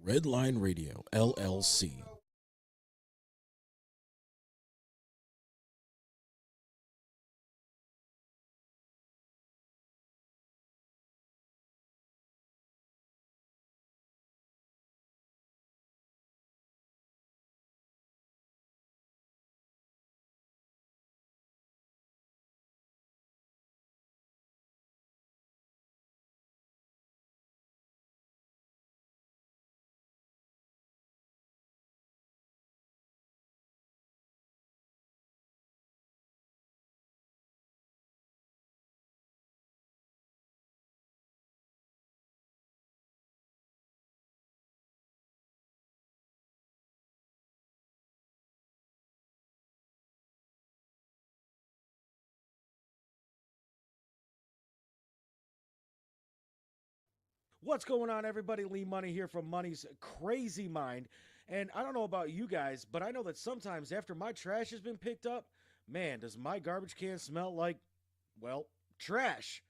Redline Radio, LLC. What's going on, everybody? Lee Money here from Money's Crazy Mind. And I don't know about you guys, but I know that sometimes after my trash has been picked up, man, does my garbage can smell like, well, trash.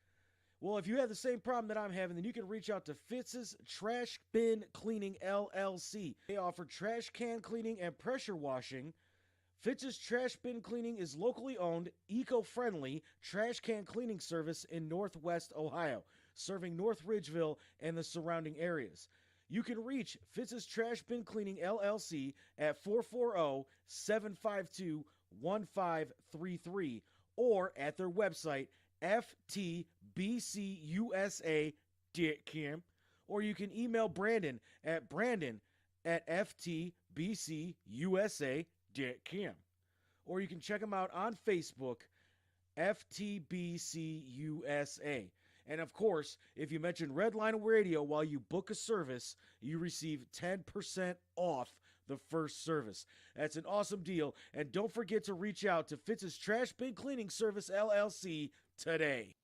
Well, if you have the same problem that I'm having, then you can reach out to Fitz's Trash Bin Cleaning LLC. They offer trash can cleaning and pressure washing. Fitz's Trash Bin Cleaning is locally owned, eco-friendly trash can cleaning service in Northwest Ohio, serving North Ridgeville and the surrounding areas. You can reach Fitz's Trash Bin Cleaning LLC at 440-752-1533 or at their website ftbcusa.com, or you can email Brandon at ftbcusa.com, or you can check them out on Facebook, FTBCUSA. And of course, if you mention Redline Radio while you book a service, you receive 10% off the first service. That's an awesome deal. And don't forget to reach out to Fitz's Trash Bin Cleaning Service LLC today.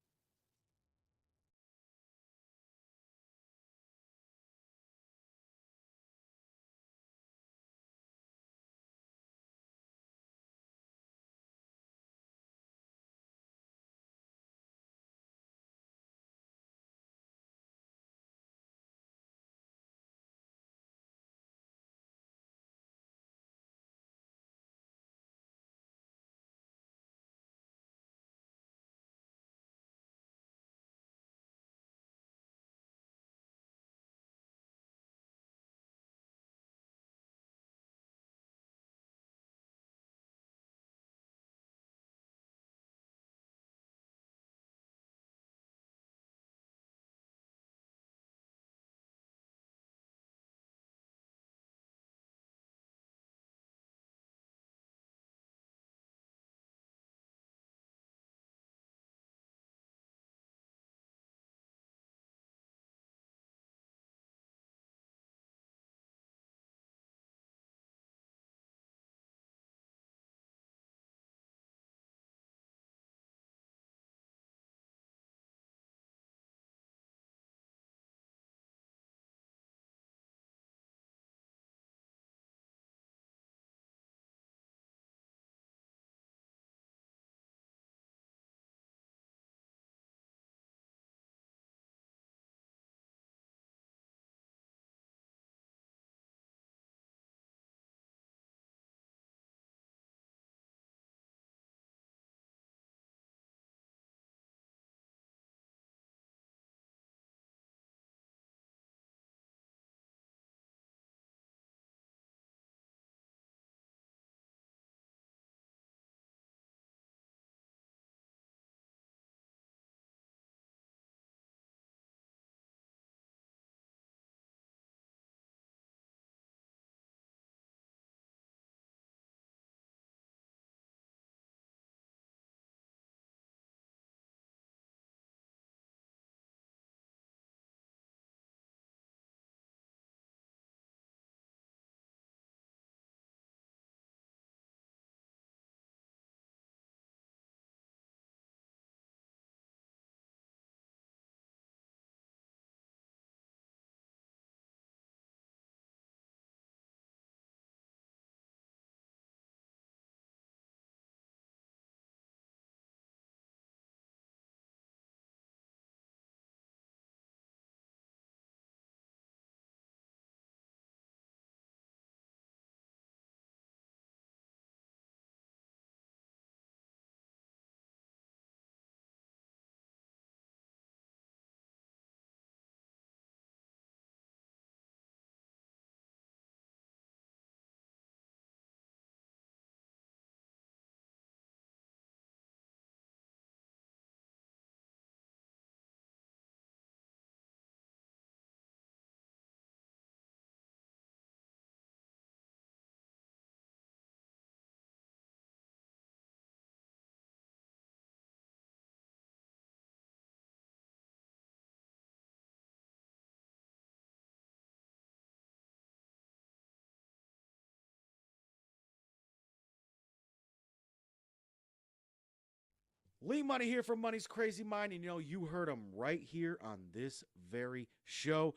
Lee Money here from Money's Crazy Mind, and you heard him right here on this very show.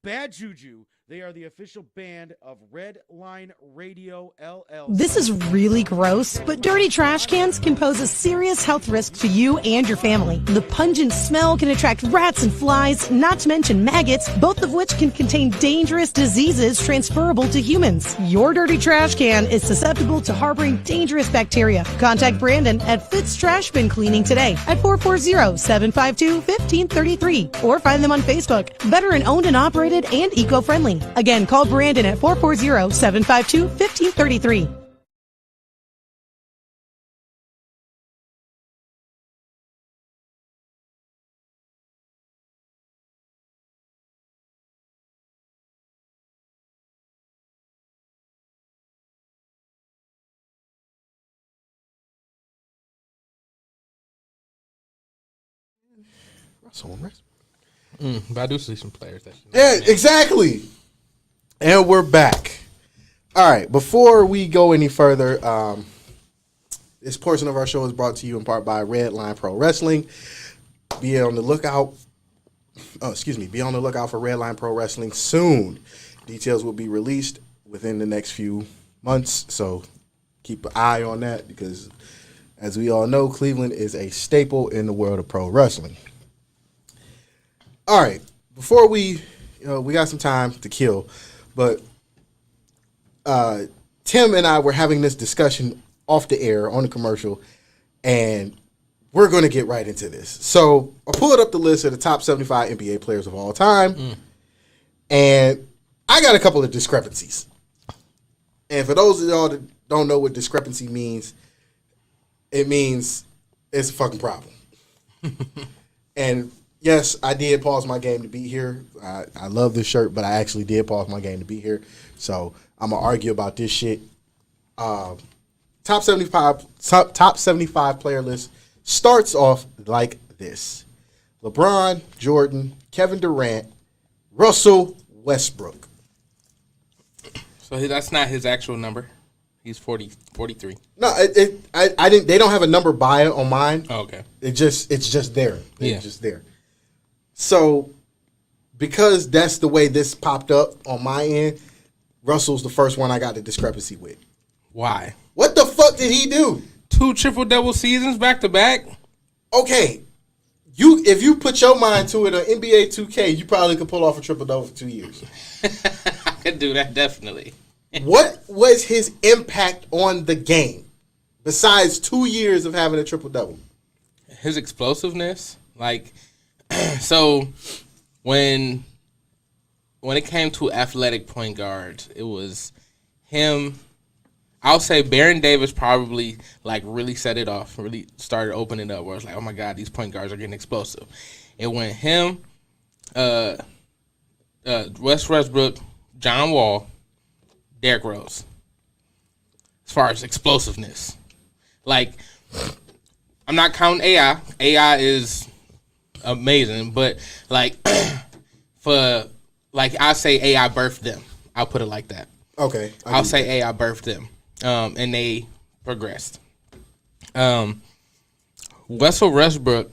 Bad Juju. They are the official band of Red Line Radio LLC. This is really gross, but dirty trash cans can pose a serious health risk to you and your family. The pungent smell can attract rats and flies, not to mention maggots, both of which can contain dangerous diseases transferable to humans. Your dirty trash can is susceptible to harboring dangerous bacteria. Contact Brandon at Fitz Trash Bin Cleaning today at 440-752-1533 or find them on Facebook. Veteran owned and operated and eco-friendly. Again, call Brandon at 440-752-1533. But I do see some players that. Yeah, exactly. And we're back. All right. Before we go any further, this portion of our show is brought to you in part by Red Line Pro Wrestling. Be on the lookout. Be on the lookout for Red Line Pro Wrestling soon. Details will be released within the next few months, so keep an eye on that because, as we all know, Cleveland is a staple in the world of pro wrestling. All right, before we got some time to kill, but Tim and I were having this discussion off the air on the commercial, and we're going to get right into this. So I pulled up the list of the top 75 NBA players of all time, and I got a couple of discrepancies. And for those of y'all that don't know what discrepancy means, it means it's a fucking problem. And yes, I did pause my game to be here. I love this shirt, but I actually did pause my game to be here. So I'm going to argue about this shit. Top 75 player list starts off like this. LeBron, Jordan, Kevin Durant, Russell Westbrook. So that's not his actual number. He's 43. No, I didn't. They don't have a number by it on mine. Oh, okay. It's just there. Yeah. It's just there. So, because that's the way this popped up on my end, Russell's the first one I got the discrepancy with. Why? What the fuck did he do? 2 triple-double seasons back to back. Okay, if you put your mind to it on NBA 2K, you probably could pull off a triple-double for 2 years. I could do that, definitely. What was his impact on the game besides 2 years of having a triple-double? His explosiveness, so when it came to athletic point guards, it was him. I'll say Baron Davis probably really set it off, really started opening up where it's like, oh my God, these point guards are getting explosive. It went him, Wes Westbrook, John Wall, Derrick Rose. As far as explosiveness, I'm not counting AI. AI is amazing, but I say AI birthed them. I'll put it like that. Okay, I'll say AI birthed them, and they progressed. Russell Westbrook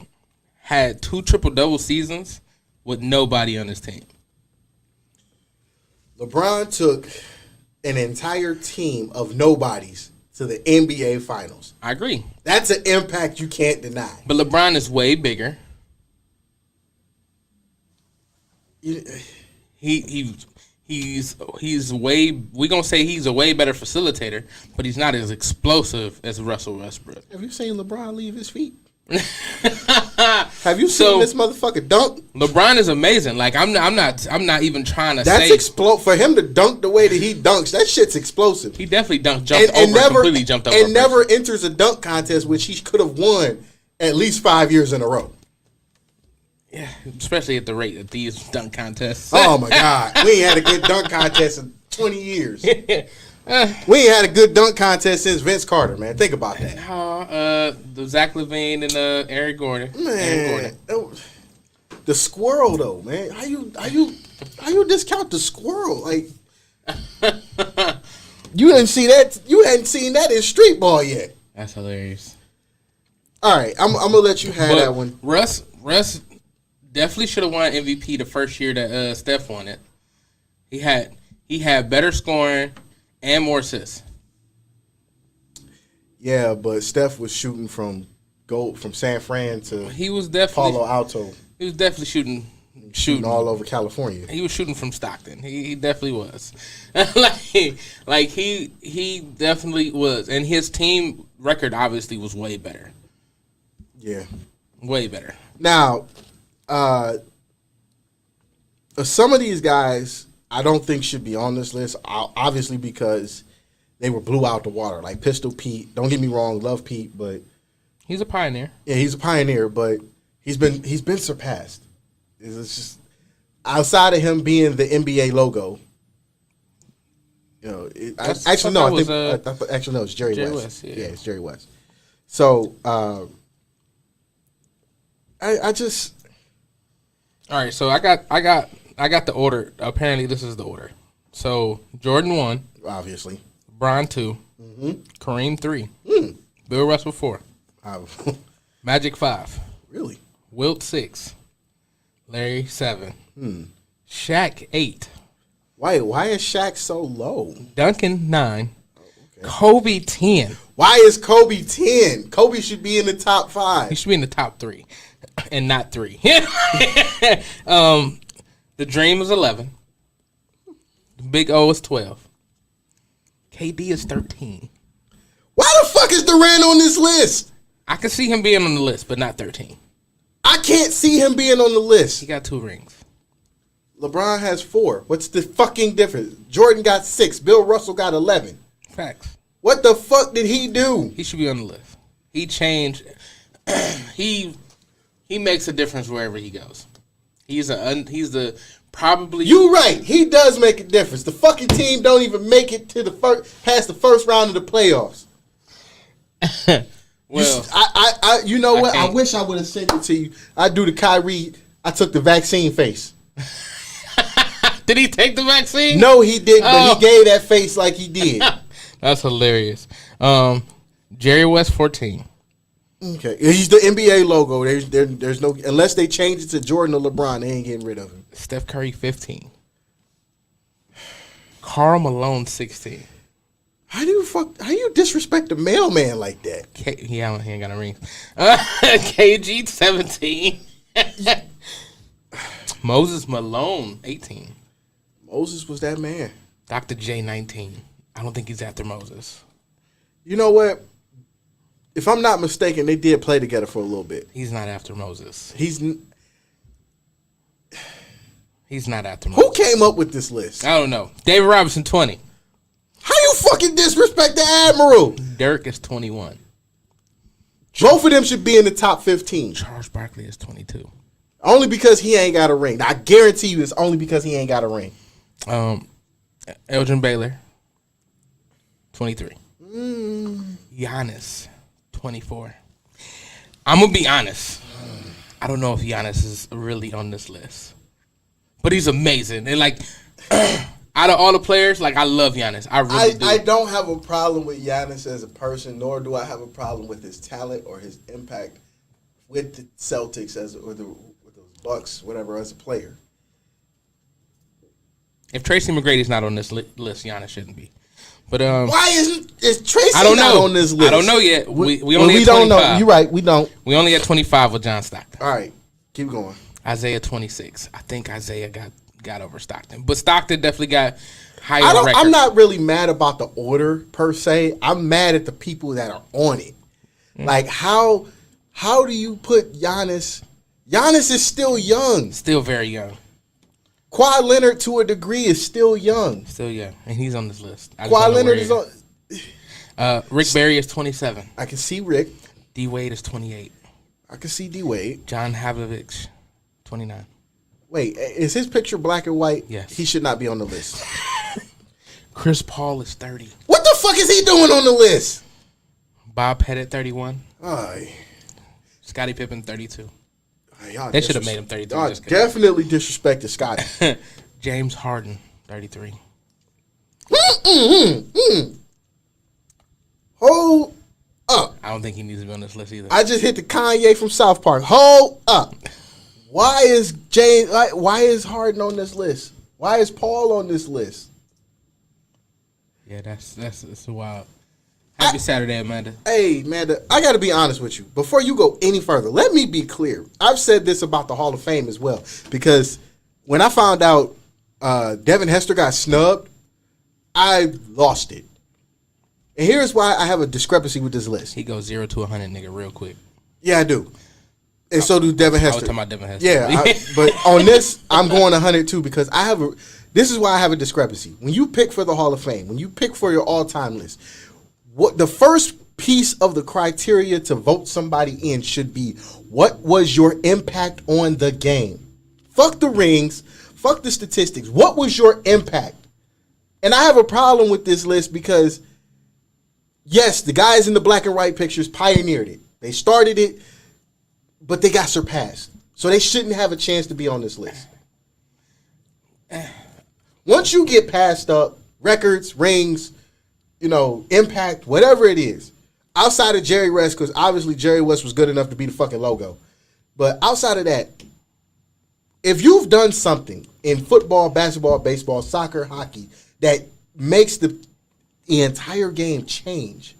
had 2 triple-double seasons with nobody on his team. LeBron took an entire team of nobodies to the NBA Finals. I agree. That's an impact you can't deny. But LeBron is way bigger. He's way, we're going to say he's a way better facilitator, but he's not as explosive as Russell Westbrook. Have you seen LeBron leave his feet? Have you seen this motherfucker dunk? LeBron is amazing. I'm not even trying to say for him to dunk the way that he dunks. That shit's explosive. He definitely completely jumped over. And never enters a dunk contest, which he could have won at least 5 years in a row. Yeah, especially at the rate of these dunk contests. Oh my God, we ain't had a good dunk contest in 20 years. We ain't had a good dunk contest since Vince Carter, man. Think about that. The Zach LaVine and Eric Gordon. Man, the squirrel though, man. How you discount the squirrel? You didn't see that. You hadn't seen that in street ball yet. That's hilarious. All right, I'm gonna let you have But that one. Russ definitely should have won MVP the first year that Steph won it. He had better scoring and more assists. Yeah, but Steph was shooting from San Fran to He was definitely Palo Alto, He was definitely shooting all over California. He was shooting from Stockton. He definitely was. like he definitely was, and his team record obviously was way better. Yeah. Way better. Now, some of these guys I don't think should be on this list, obviously because they were blew out the water. Like Pistol Pete. Don't get me wrong, love Pete, but He's a pioneer. yeah, he's a pioneer. But he's been surpassed. It's just outside of him being the NBA logo. You know, actually no, it's Jerry West. Yeah, it's Jerry West. So I just. All right, so I got the order. Apparently, this is the order. So Jordan 1, Obviously. Bron 2, Kareem 3, Bill Russell 4, Magic 5, Really? Wilt 6, Larry 7, Shaq 8, Why is Shaq so low? Duncan 9, Kobe 10. Why is Kobe 10? Kobe should be in the top 5. He should be in the top 3 and not 3. The Dream is 11. The Big O is 12. KD is 13. Why the fuck is Durant on this list? I can see him being on the list, but not 13. I can't see him being on the list. He got 2 rings. LeBron has 4. What's the fucking difference? Jordan got 6. Bill Russell got 11. Facts. What the fuck did he do? He should be on the list. He changed. he makes a difference wherever he goes. He's the probably. You right. He does make a difference. The fucking team don't even make it to past the first round of the playoffs. Well, you know what? I can't. wish I would have sent it to you. I do the Kyrie. I took the vaccine face. did he take the vaccine? No, he didn't. But Oh. he gave that face like he did. That's hilarious. Jerry West 14. Okay, he's the NBA logo. There's no unless they change it to Jordan or LeBron, they ain't getting rid of him. Steph Curry 15. Karl Malone 16. How you disrespect the mailman like that? He ain't got a ring. KG 17. Moses Malone 18. Moses was that man. Dr. J 19. I don't think he's after Moses. You know what? If I'm not mistaken, they did play together for a little bit. He's not after Moses. He's not after Moses. who came up with this list? I don't know. David Robinson 20. How you fucking disrespect the Admiral? Dirk is 21. Both of them should be in the top 15. Charles Barkley is 22. Only because he ain't got a ring. I guarantee you it's only because he ain't got a ring. Elgin Baylor 23. Giannis 24. I'm gonna be honest. I don't know if Giannis is really on this list, but he's amazing. And like, out of all the players, like I love Giannis. I really do. I don't have a problem with Giannis as a person, nor do I have a problem with his talent or his impact with the Celtics with those Bucks, whatever, as a player. If Tracy McGrady's not on this list, Giannis shouldn't be. But Why is Tracy I don't not know on this list? I don't know yet. We Well, only we at don't 25. know. You're right. We don't. We only at 25 with John Stockton. All right, keep going. Isaiah 26. I think Isaiah got over Stockton, but Stockton definitely got higher records. I'm not really mad about the order per se. I'm mad at the people that are on it. Like how do you put Giannis? Giannis is still young. Still very young. Kawhi Leonard, to a degree, is still young. Still young, and he's on this list. I just Kawhi don't know Leonard where is he on. Rick Barry is 27. I can see Rick. D Wade is 28. I can see D Wade. John Havlicek, 29. Wait, is his picture black and white? Yes. He should not be on the list. Chris Paul is 30. What the fuck is he doing on the list? Bob Pettit 31. Ay, Scottie Pippen 32. y'all They should have made him 33 Y'all just 'cause. definitely disrespected Scotty. James Harden 33. Hold up. don't think he needs to be on this list either. I just hit the Kanye from South Park. Hold up. Why is Harden on this list? Why is Paul on this list? Yeah, that's wild. Happy Saturday, Amanda. Hey, Amanda, I got to be honest with you. Before you go any further, let me be clear. I've said this about the Hall of Fame as well, because when I found out Devin Hester got snubbed, I lost it. And here's why I have a discrepancy with this list. He goes 0 to 100, nigga, real quick. Yeah, I do. And so do Devin I was Hester. talking about Devin Hester. Yeah, but on this, I'm going 100 too, because this is why I have a discrepancy. When you pick for the Hall of Fame, when you pick for your all-time list, what the first piece of the criteria to vote somebody in should be, what was your impact on the game? Fuck the rings, fuck the statistics. What was your impact? And I have a problem with this list because, yes, the guys in the black and white pictures pioneered it. They started it, but they got surpassed. So they shouldn't have a chance to be on this list. Once you get passed up, records, rings, impact, whatever it is, outside of Jerry West, because obviously Jerry West was good enough to be the fucking logo. But outside of that, if you've done something in football, basketball, baseball, soccer, hockey, that makes the entire game change,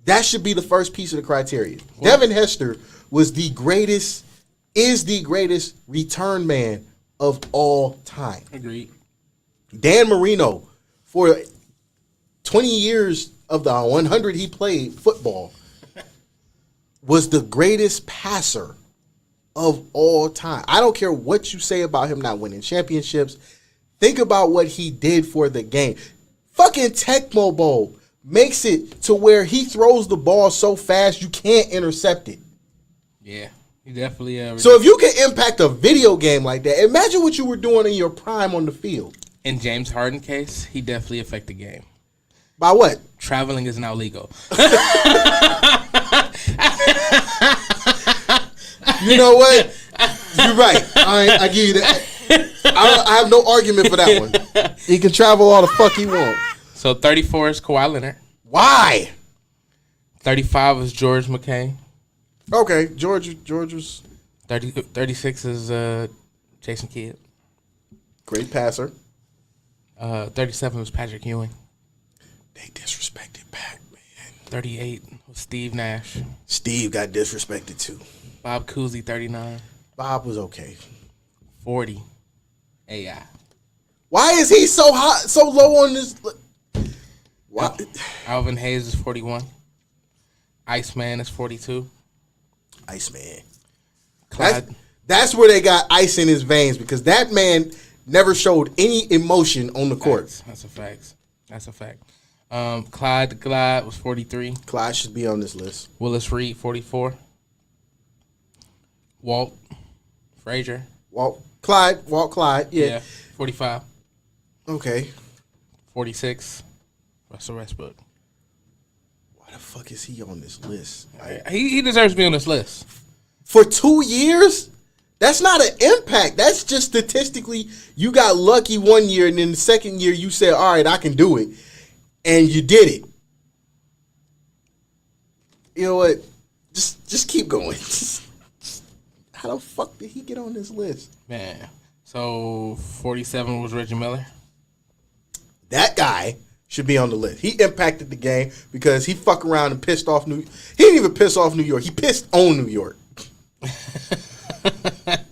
that should be the first piece of the criteria. Well, Devin Hester is the greatest return man of all time. Agreed. Dan Marino, for 20 years of the 100 he played football, was the greatest passer of all time. I don't care what you say about him not winning championships. Think about what he did for the game. Fucking Tecmo Bowl makes it to where he throws the ball so fast you can't intercept it. Yeah, he definitely. So if you can impact a video game like that, imagine what you were doing in your prime on the field. In James Harden case, he definitely affected the game. By what? Traveling is now legal. You know what? You're right. I give you that. I have no argument for that one. He can travel all the fuck he wants. So 34 is Kawhi Leonard. Why? 35 is George McCain. Okay, George was 36 is Jason Kidd. Great passer. 37 was Patrick Ewing. They disrespected Pat, man. 38 was Steve Nash. Steve got disrespected too. Bob Cousy, 39. Bob was okay. 40, AI. Why is he so hot, so low on this? Why? Alvin Hayes is 41. Iceman is 42. Iceman. Clyde. That's where they got ice in his veins, because that man never showed any emotion on the court. That's a fact. That's a fact. Clyde the Glide was 43. Clyde should be on this list. Willis Reed, 44. Walt Frazier. Walt Clyde, yeah. 45. Okay. 46. Russell Westbrook. Why the fuck is he on this list? He deserves to be on this list. For 2 years? That's not an impact. That's just statistically, you got lucky 1 year, and then the second year you said, all right, I can do it. And you did it. You know what? Just keep going. How the fuck did he get on this list? Man. So 47 was Reggie Miller. That guy should be on the list. He impacted the game because he fucked around and pissed off He didn't even piss off New York. He pissed on New York.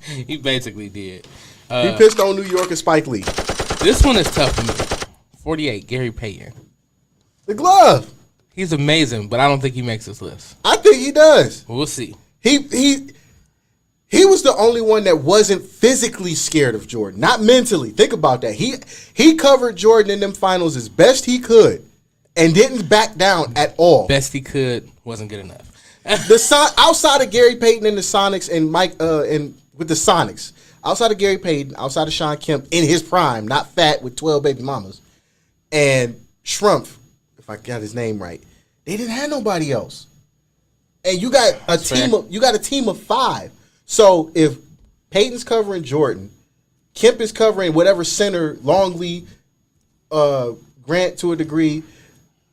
He basically did. He pissed on New York and Spike Lee. This one is tough for me. 48, Gary Payton. The glove. He's amazing, but I don't think he makes this list. I think he does. We'll see. He was the only one that wasn't physically scared of Jordan, not mentally. Think about that. He covered Jordan in them finals as best he could and didn't back down at all. Best he could wasn't good enough. Outside of Gary Payton and the Sonics and Mike and with the Sonics, outside of Gary Payton, outside of Sean Kemp in his prime, not fat with 12 baby mamas, and Schrumpf, if I got his name right, they didn't have nobody else. And you got a team of 5. So if Peyton's covering Jordan, Kemp is covering whatever center, Longley, Grant to a degree,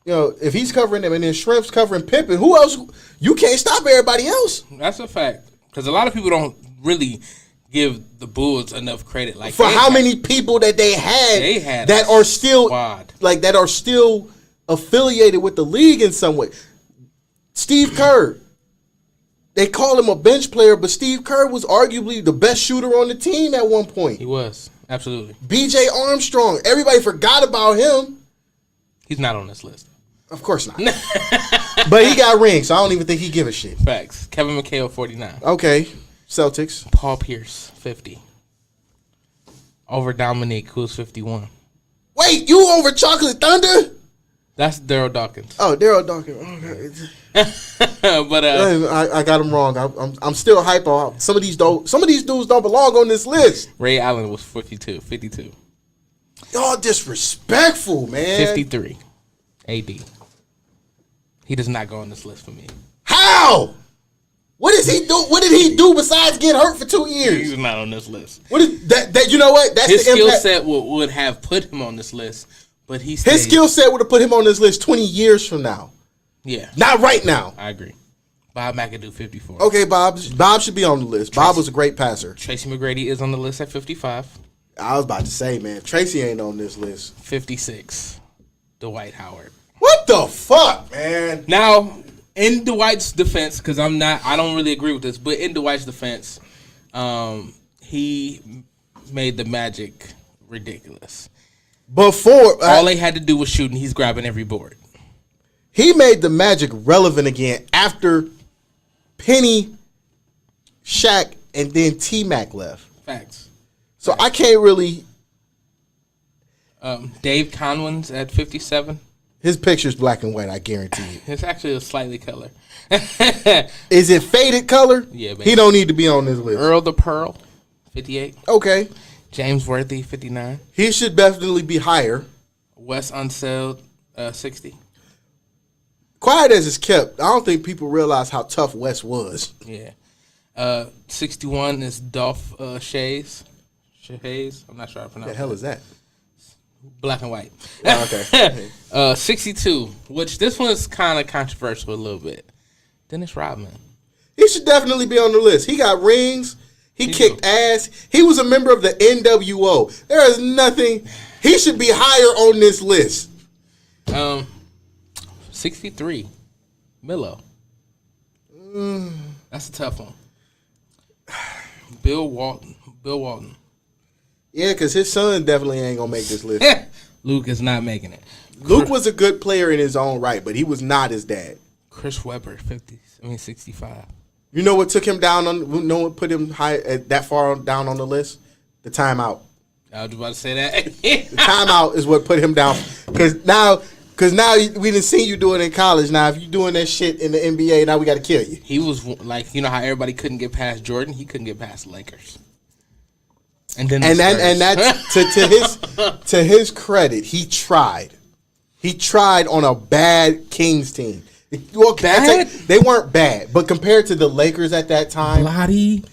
if he's covering them and then Shrimp's covering Pippen, who else? You can't stop everybody else. That's a fact. Because a lot of people don't really give the Bulls enough credit. Like for how many people that they had that are still squad. that are still affiliated with the league in some way. Steve Kerr. They call him a bench player, but Steve Kerr was arguably the best shooter on the team at one point. He was. Absolutely. B.J. Armstrong. Everybody forgot about him. He's not on this list. Of course not. But he got rings, so I don't even think he give a shit. Facts. Kevin McHale, 49. Okay. Celtics. Paul Pierce, 50. Over Dominique, who's 51. Wait, you over Chocolate Thunder? That's Daryl Dawkins. Oh, Daryl Dawkins. But I got him wrong. I'm still hype on some of these dudes don't belong on this list. Ray Allen was 52. Y'all disrespectful, man. 53. AD. He does not go on this list for me. How? What does he do? What did he do besides get hurt for 2 years? He's not on this list. What is that? You know what? That's his the skill impact. set would have put him on this list, but his skill set would have put him on this list 20 years from now. Yeah, not right now. I agree. Bob McAdoo, 54. Okay, Bob should be on the list. Bob was a great passer. Tracy McGrady is on the list at 55. I was about to say, man, Tracy ain't on this list. 56. Dwight Howard. What the fuck, man? Now, in Dwight's defense, because I don't really agree with this, but in Dwight's defense, he made the Magic ridiculous. Before all they had to do was shoot, and he's grabbing every board. He made the Magic relevant again after Penny, Shaq, and then T-Mac left. Facts. So I can't really. Dave Conwin's at 57. His picture's black and white, I guarantee you. It's actually a slightly color. Is it faded color? Yeah, baby. He don't need to be on this list. Earl the Pearl, 58. Okay. James Worthy, 59. He should definitely be higher. Wes Unseld, 60. Quiet as it's kept, I don't think people realize how tough Wes was. Yeah. 61 is Dolph Shays. Shays? I'm not sure how to pronounce it. What the hell is that? Black and white. Oh, okay. 62, which this one is kind of controversial a little bit. Dennis Rodman. He should definitely be on the list. He got rings. He kicked ass. He was a member of the NWO. There is nothing. He should be higher on this list. 63, Milo. That's a tough one. Bill Walton. Yeah, because his son definitely ain't going to make this list. Luke is not making it. Luke was a good player in his own right, but he was not his dad. Chris Webber, 65. You know what took him down on? You know what put him high that far down on the list? The timeout. I was about to say that. The timeout is what put him down. Because now we didn't see you do it in college. Now if you doing that shit in the NBA, now we got to kill you. He was like, you know how everybody couldn't get past Jordan? He couldn't get past the Lakers. And that's to his credit, he tried. He tried on a bad Kings team. Well, bad? They weren't bad, but compared to the Lakers at that time, Lottie,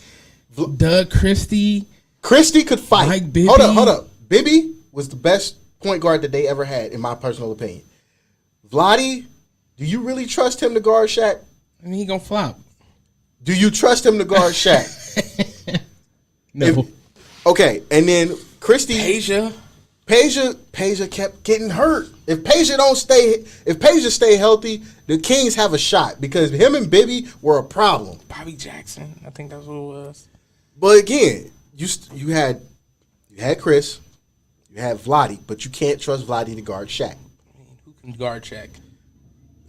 Doug Christie could fight. Mike Bibby. Hold up. Bibby was the best point guard that they ever had, in my personal opinion. Vladi, do you really trust him to guard Shaq? I mean, he gonna flop. Do you trust him to guard Shaq? No. Okay, and then Christie. Peja kept getting hurt. If Peja stay healthy, the Kings have a shot because him and Bibby were a problem. Bobby Jackson, I think that's what it was. But again, you had Chris, you had Vladi, but you can't trust Vladi to guard Shaq. I mean, who can guard Shaq?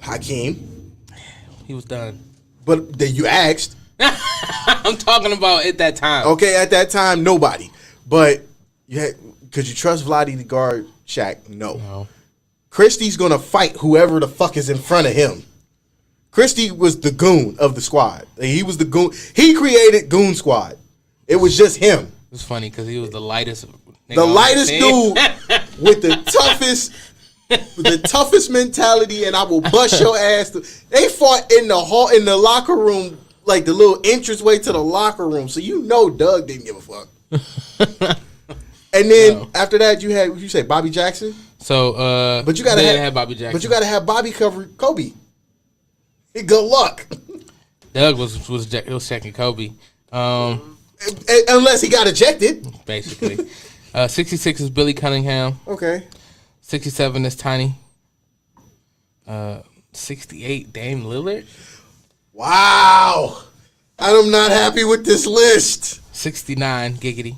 Hakeem. He was done. But then you asked. I'm talking about at that time. Okay, at that time, nobody. But could you trust Vladi to guard Shaq? No. Christie's going to fight whoever the fuck is in front of him. Christie was the goon of the squad. He was the goon. He created Goon Squad. It was just him. It's funny because he was the lightest. The lightest dude with the toughest mentality, and I will bust your ass. They fought in the locker room, like the little entranceway to the locker room. So you know Doug didn't give a fuck. And then after that, you had, what you say, Bobby Jackson? So, But you gotta they have Bobby Jackson. But you gotta have Bobby cover Kobe. Good luck. Doug was checking Kobe. Unless he got ejected. Basically. 66 is Billy Cunningham. Okay. 67 is Tiny. 68 Dame Lillard. Wow. I'm not happy with this list. 69 Giggity.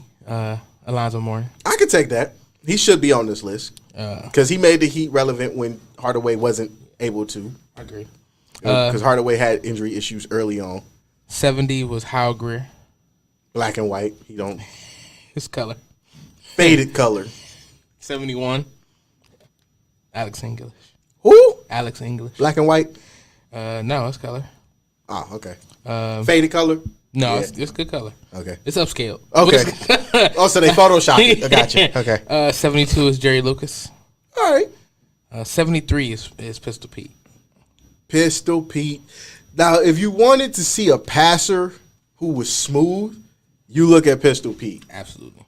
Alonzo Mourning. I could take that. He should be on this list. Because he made the Heat relevant when Hardaway wasn't able to. I agree. Because Hardaway had injury issues early on. 70 was Hal Greer. Black and white. He don't. His color. Faded color. 71 Alex English. Who? Alex English. Black and white? No, it's color. Oh, okay. Faded color? No, Yeah. it's good color. Okay. It's upscale. Okay. Oh, so they photoshopped it. I got you. Okay. 72 is Jerry Lucas. All right. 73 is Pistol Pete. Pistol Pete. Now, if you wanted to see a passer who was smooth, you look at Pistol Pete. Absolutely.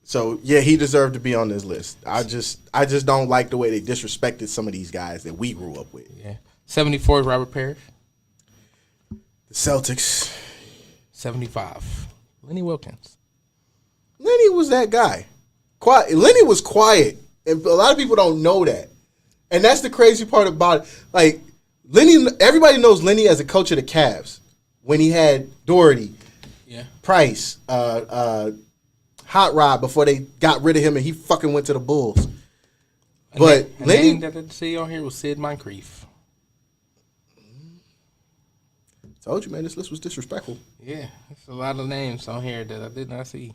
So yeah, he deserved to be on this list. I just don't like the way they disrespected some of these guys that we grew up with. Yeah. 74 is Robert Parrish. The Celtics. 75 Lenny Wilkins. Lenny was that guy. Quiet. Lenny was quiet, and a lot of people don't know that. And that's the crazy part about it. Like Lenny, everybody knows Lenny as a coach of the Cavs when he had Doherty, Yeah. Price, Hot Rod before they got rid of him and he fucking went to the Bulls. But a Lenny, name that I didn't see on here was Sid Moncrief. told you, man, this list was disrespectful. Yeah, there's a lot of names on here that I did not see.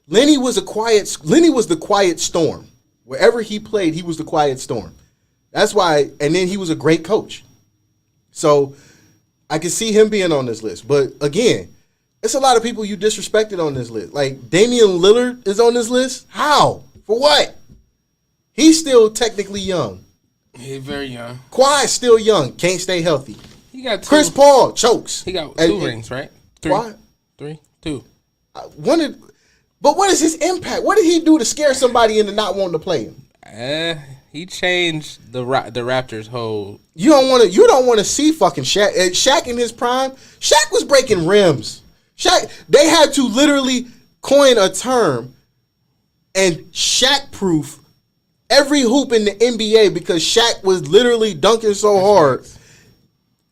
Lenny was the quiet storm. Wherever he played, he was the quiet storm. That's why, and then he was a great coach. So I can see him being on this list. But again, it's a lot of people you disrespected on this list. Like Damian Lillard is on this list. How? For what? He's still technically young. He's very young. Kawhi's still young. Can't stay healthy. He got two. Chris Paul chokes. He got And- two rings, right? Three. Kawhi- Three. Two. But what is his impact? What did he do to scare somebody into not wanting to play him? He changed the Raptors' whole. You don't want to see fucking Shaq. Shaq in his prime, Shaq was breaking rims. Shaq, they had to literally coin a term and Shaq proof every hoop in the NBA because Shaq was literally dunking so hard.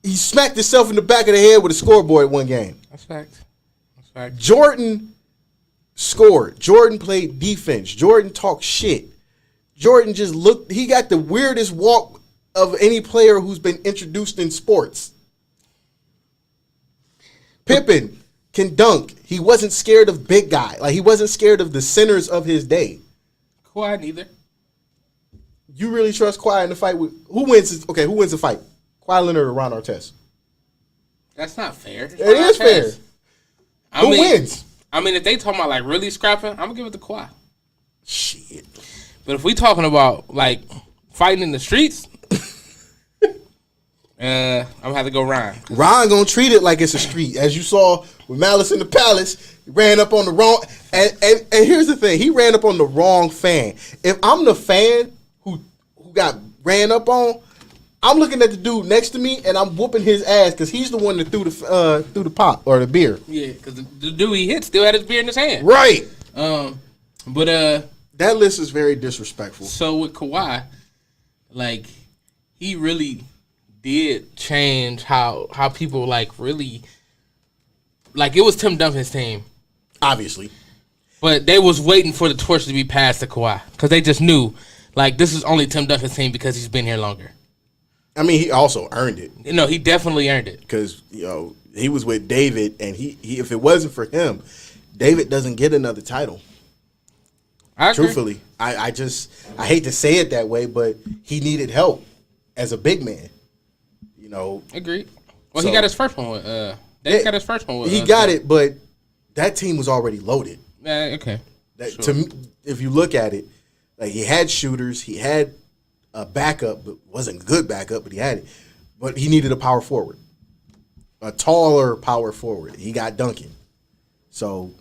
He smacked himself in the back of the head with a scoreboard one game. That's fact. That's fact. Jordan scored. Jordan played defense. Jordan talked shit. Jordan just looked, he got the weirdest walk of any player who's been introduced in sports. Pippen can dunk. He wasn't scared of big guy. Like he wasn't scared of the centers of his day. Kawhi neither. You really trust Kawhi in the fight with who wins? Who wins the fight? Kawhi Leonard or Ron Artest? That's not fair. It is fair. Who wins? I mean, if they talking about like really scrapping, I'm gonna give it to Kawhi. Shit. But if we talking about like fighting in the streets, I'm gonna have to go Ryan. Ron gonna treat it like it's a street, as you saw with Malice in the Palace. He ran up on the wrong, and here's the thing: he ran up on the wrong fan. If I'm the fan who got ran up on, I'm looking at the dude next to me and I'm whooping his ass because he's the one that threw the pop or the beer. Yeah, because the dude he hit still had his beer in his hand. Right. But that list is very disrespectful. So with Kawhi, like he really did change how people like really like it was Tim Duncan's team, Obviously. but they was waiting for the torch to be passed to Kawhi because they just knew like this is only Tim Duncan's team because he's been here longer. I mean, he also earned it You know, he definitely earned it. because he was with David, and he if it wasn't for him, David doesn't get another title. I agree. Truthfully, I hate to say it that way, but he needed help as a big man. Agreed. Well, So- he got his first one with Dave got his first one with He got it, but that team was already loaded. Okay. That, Sure. To me, if you look at it, like he had shooters, he had a backup, but wasn't a good backup, but he had it. But he needed a power forward, a taller power forward. He got Duncan, so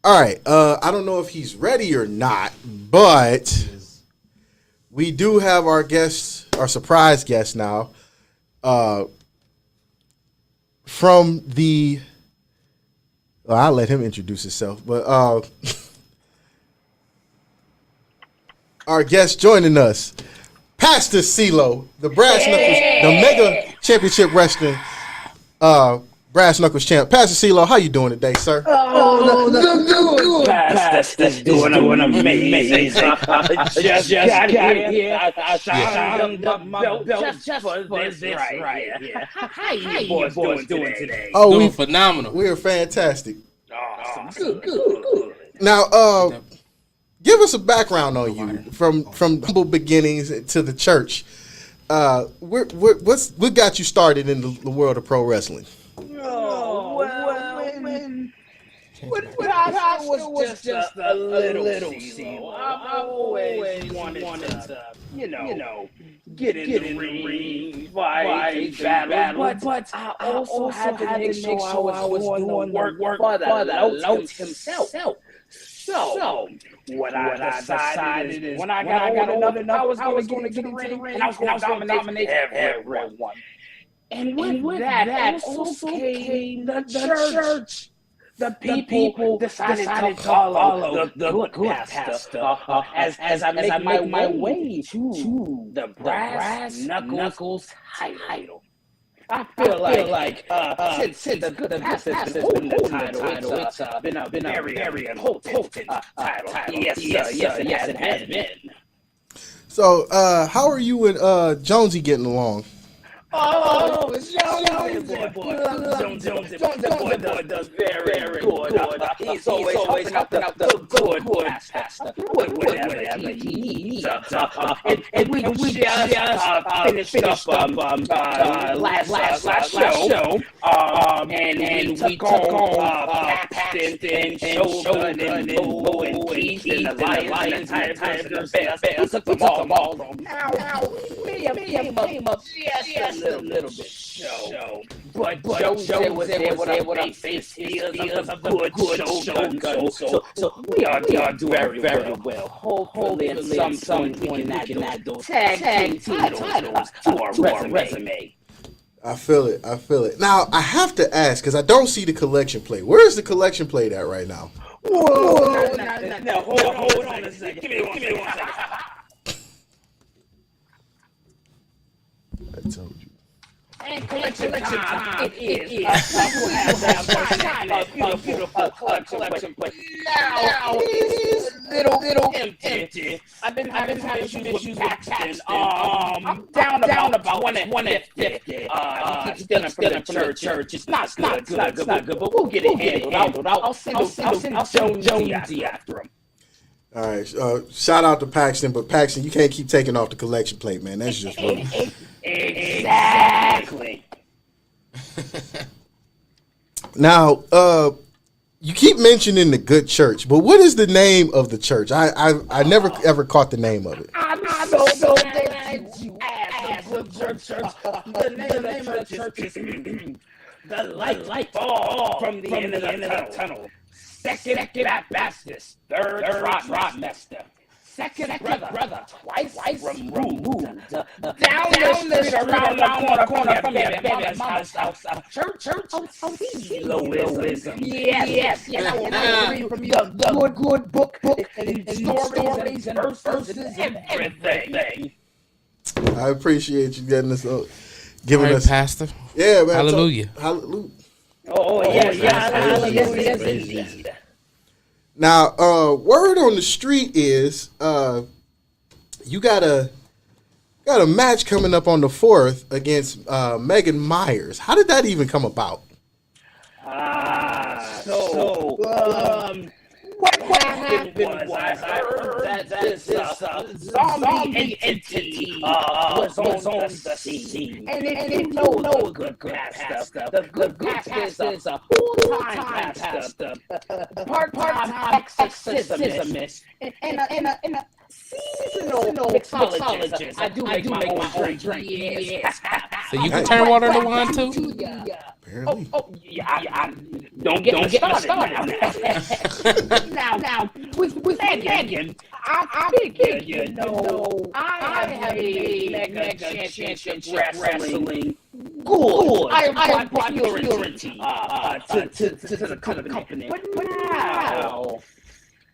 All right. I don't know if he's ready or not, but we do have our guest, our surprise guest now. From the, well, I'll let him introduce himself, but our guest joining us, Pastor CeeLo, the Brass Knuckles, the Mega Championship Wrestling Brass Knuckles champ. Pastor CeeLo, how you doing today, sir? The Pastor's doing amazing. Just got here. I signed the belt just for this right here. How you boys doing today? Oh, Doing phenomenal. we are fantastic. Awesome. Good. Now, give us a background on you from humble beginnings to the church. What got you started in the world of pro wrestling? Oh, well, when I was just a little CeeLo, I always wanted to, you know, get in the ring, fight, battle, but I also had to make sure I was doing the work for the Lord himself. So, what I decided is when I got enough, I was going to get into the ring and I was going to dominate everyone. And with that also came the church. The people decided to follow the good pastor as I make my way to the Brass Knuckles title. I feel like since the good pastor has been the title, it's been a very important title. Yes, it has been. So, how are you and Jonesy getting along? Oh, Jonesy boy does very good. He's always helping out the good pastor whatever he needs. And we just finished up last show. And we took on Paxton and Shogun and Bo and Keith and the Lions and the Bears. We took them all. Now, came up just a little bit. So, but Joe was able to face steals of the good Shogun. So we are doing very well. Hopefully at some point we can add those tag team titles to our resume. I feel it. Now, I have to ask, because I don't see the collection plate. Where is the collection plate at right now? Whoa! Now, hold on a second. Give me one second. I told you. And collection time, it is. A beautiful collection, but now it's little empty. I've been having issues with Paxton. I'm down about 150. He keeps stealing from the church. It's not good, but we'll get it handled. I'll send Jonesy after him. All right. Shout out to Paxton, but Paxton, you can't keep taking off the collection plate, man. That's just wrong. Exactly. Now, you keep mentioning the good church, but what is the name of the church? I never ever caught the name of it. I'm so glad you asked. The name of the church is the light fall from the end of the tunnel. Second Baptist, third Rochester. Second brother, twice removed. Down the street, around the corner from your mama's house. Church of CeeLoism. Yes. I will read from your good book and stories and verses and everything. I appreciate you getting us, giving All right, us, Pastor. yeah, man. Hallelujah. Hallelujah. Oh, yes, indeed. Now, word on the street is you got a match coming up on the 4th against Megan Myers. How did that even come about? What happened was I heard that this zombie entity was on the scene. And it no good pastor. The good pastor is a full-time pastor, part-time exorcist, and a seasonal mixologist. I do make my own drink. Yes. So you can turn water into wine too? Apparently. Yeah. Don't get me started. Now, with Megan, I figured, I have a mega championship wrestling good. I brought purity to the company. But now,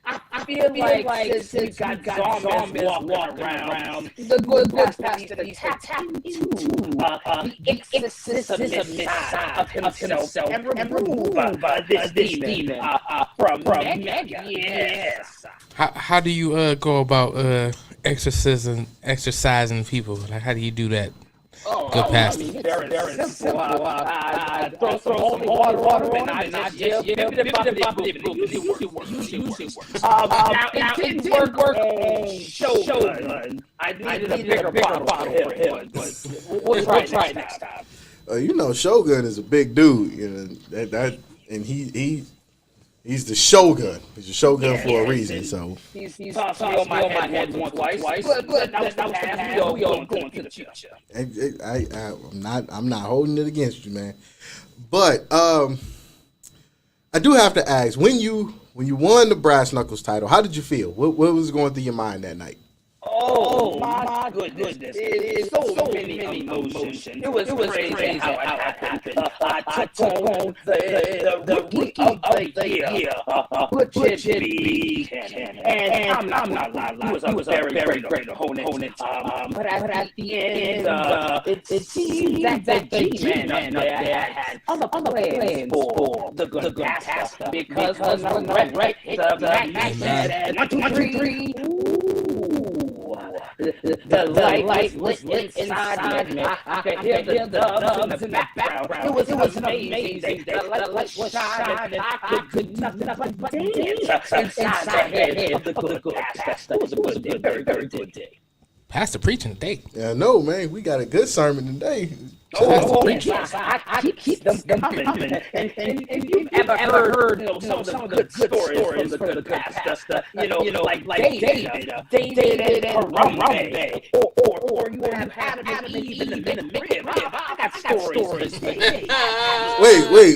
I feel like since we got zombies walking around, the good pastor the exorcism side of himself and remove this demon from Megan. Yes. How do you go about exercising people? Like, how do you do that? Good pastor. Very simple. Throw some water and I just give it now it didn't work on Shogun. I needed a bigger bottle for him, but we'll try next time. Shogun is a big dude. That and he's the Shogun. He's the Shogun for a reason. So he's tossed me on my head once, twice. But that was the past. We all going to the future. I'm not holding it against you, man. But I do have to ask, when you won the Brass Knuckles title, how did you feel? What was going through your mind that night? Oh my goodness! It's so many emotions. It was crazy how it happened. I took on the rookie of the year, Butcher B, and I'm not lying. He was a very great opponent. But at the end, it seemed that the G-Man there had other plans for the good pastor because when Red hit the match said 1, 2, 3. The light lit inside me. I could hear the doves in the background. It was amazing. The light was shining. I could nothing but dance inside the head of the good pastor. It was a good day, very good day. Pastor preaching today. Yeah, no, man, we got a good sermon today. Yes, I keep them coming. And you've ever heard some of the good stories from the pastor, like David Harambe, or you have Adam and Eve in the McRib. I got stories.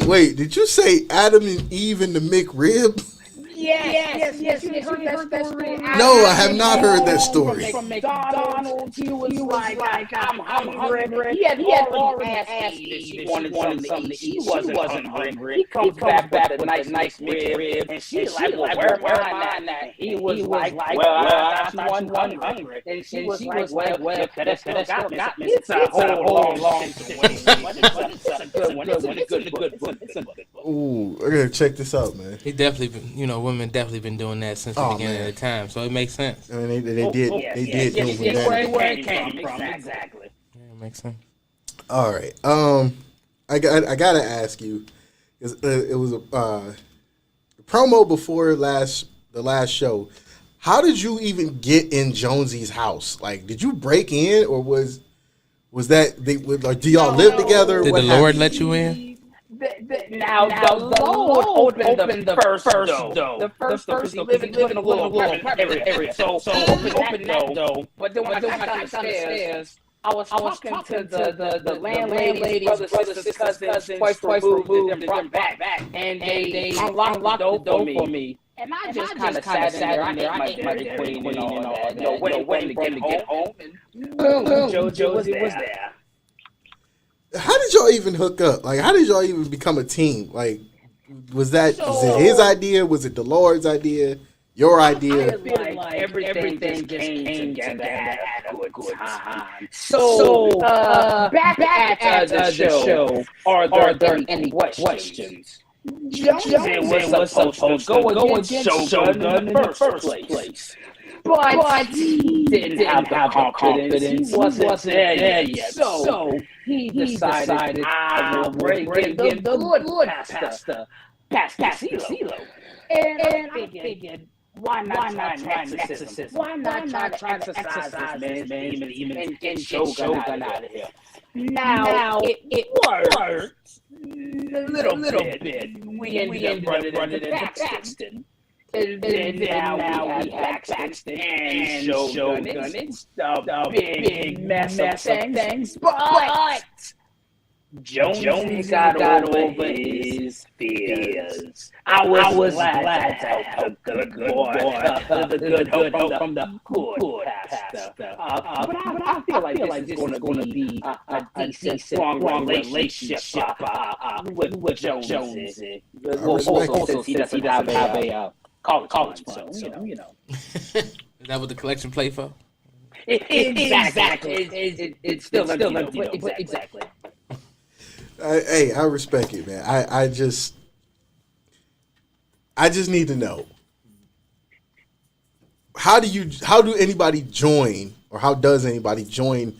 Wait, did you say Adam and Eve in the McRib? Yes. You heard that story? No, I have not heard that story. From McDonald's, he was like, I'm hungry. He had already asked Eve if she wanted something to eat. She wasn't hungry. He comes back with a nice McRib, and she's like, well, where am I at? He was like, well, I thought you wasn't hungry. And she was like, well, that's got me. It's a whole long situation. It's a good one. It's a good one. Ooh, I gotta check this out, man. He definitely been, women definitely been doing that since the beginning of the time, so it makes sense. I mean, they did do it where it came from. Exactly. Yeah, it makes sense. All right. I gotta ask you, it was a promo before the last show. How did you even get in Jonesy's house? Like, did you break in, or was that do y'all live together? Did the Lord let you in? Now the Lord opened the first door. The first he lived in a little area. So open that door. But then when I got down the stairs, I was talking to the landlady, brothers, cousins, twice removed, and brought back. And they unlocked the door for me. And I just kind of sat in there. I ate my Dairy Queen and all that. Waiting for him to get home. And Joe was there. How did y'all even hook up? Like, how did y'all even become a team? Like, was it his idea? Was it the Lord's idea? Your idea? I feel like everything just came together at a good time. So, back at the show, are there any questions? Jonesy was supposed to go against Shogun in the first place. But he didn't have the confidence. He wasn't there yet. So he decided, I will bring in the good pastor, CeeLo. And I figured, why not try an exorcism? Why not try to exorcise this man and get Shogun out of here? Now it worked a little bit. We ended up running into Paxton. And then now we have Paxton and Shogun. It's a big mess of things, but Jones got over his fears. I was glad to help the good boy, the good help from the good pastor. But I feel like this is going to be a decent, strong relationship with Jones. Also, since he doesn't have a college fund, so you know. Is that what the collection play for? Exactly. It's still exactly. Hey, I respect it, man. I just need to know, how do anybody join, or how does anybody join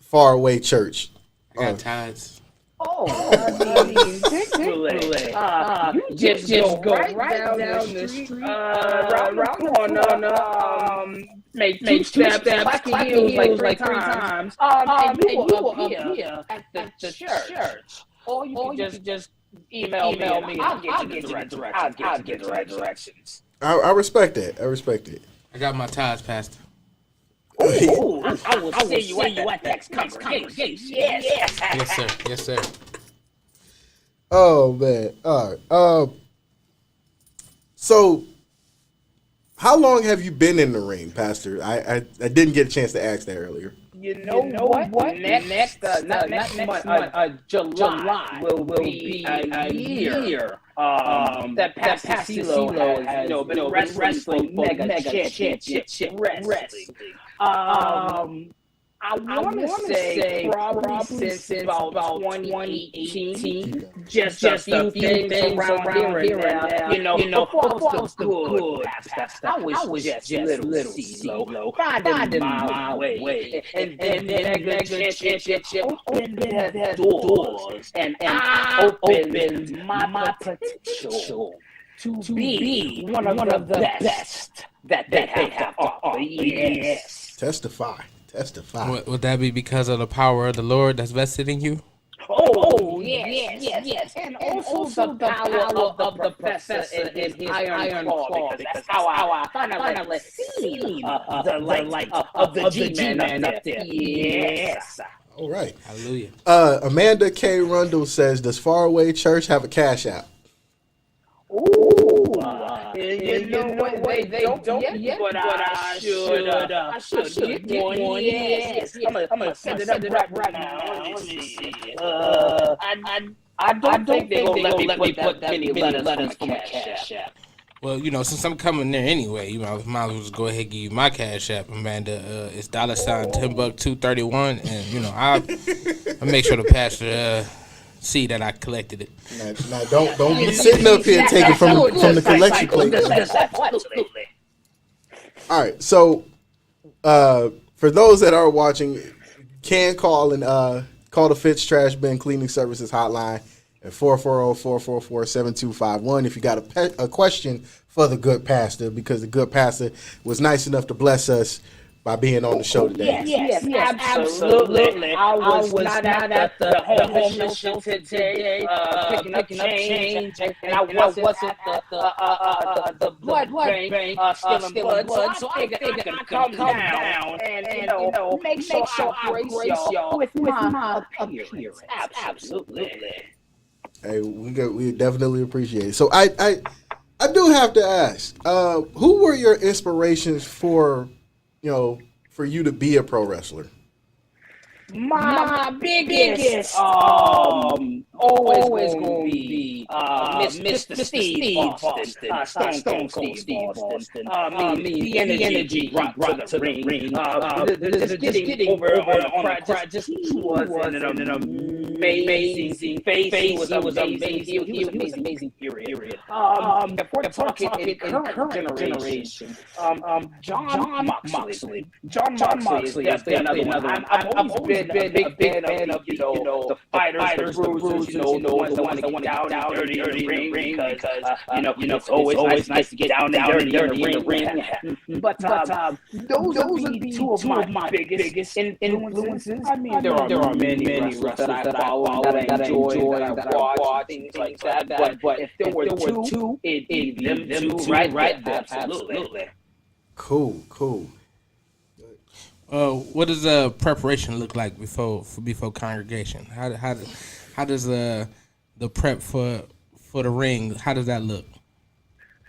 Faraway Church? I got ties. You just go right down the street, around the corner, make two steps, clap your heels like three times, and you will appear at the church. Or you can just email me and I'll get you the right directions. I respect that. I respect it. I got my ties, Pastor. Ooh, I will see you at the next congregation. Yes. Yes, sir. Yes, sir. Oh man. All right. So how long have you been in the ring, Pastor? I didn't get a chance to ask that earlier. You know what? Next month, July will be a year. That Pastor CeeLo has been wrestling for Mega Championship Wrestling. I want to say probably since about 2018, just a few things around here and there. You know, before the good Pastor, I was just little CeeLo, finding my way. And then Mega Championship opened their doors, and I opened my potential to be one of the best that they have to offer. Yes. Testify. Would that be because of the power of the Lord that's vested in you? Oh, yes. And also the power of the professor in his iron claw, because that's how I finally seen the light of the G-Man up there. Yes. All right. Hallelujah. Amanda K. Rundle says, does Faraway Church have a cash app? Ooh, you know what? They don't yet, but I should get one. Yes. I'm gonna send it up right now. Let me see. I don't think they're gonna let me put many letters from a cash app. Well, since I'm coming there anyway, might as well just go ahead and give you my cash app, Amanda. It's $10-231, and I'll make sure the pastor see that I collected it. Now don't be sitting up here taking from the collection plate. All right, so for those that are watching, can call and call the Fitz Trash Bin Cleaning Services hotline at 440-444-7251 if you got a question for the good pastor, because the good pastor was nice enough to bless us by being on the show today. Yes, absolutely. I was not at the homeless shelter today, picking up change, and I wasn't at the blood bank, stealing blood, so I could come down and make sure I grace y'all with my appearance. Absolutely. Hey, we definitely appreciate it. So I do have to ask, who were your inspirations for you to be a pro wrestler? My biggest always going to be Mr. Steve Austin, Stone Cold Steve Austin. The energy brought to the ring. Just getting over on the crowd. Just he was an amazing face. He was amazing. He was amazing. Period. If we're talking in current generation, John Moxley. John Moxley is definitely another one. I've always been a big fan of the fighters, the bruisers, the ones that want to get down and dirty in the ring because it's always nice to get down and dirty in the ring. But those would be two of my biggest influences. I mean, there are many wrestlers that I follow, that I enjoy, that I watch, things like that. But if there were two, it'd be them two, right? Absolutely. Cool. What does preparation look like before congregation? How does the prep for the ring? How does that look?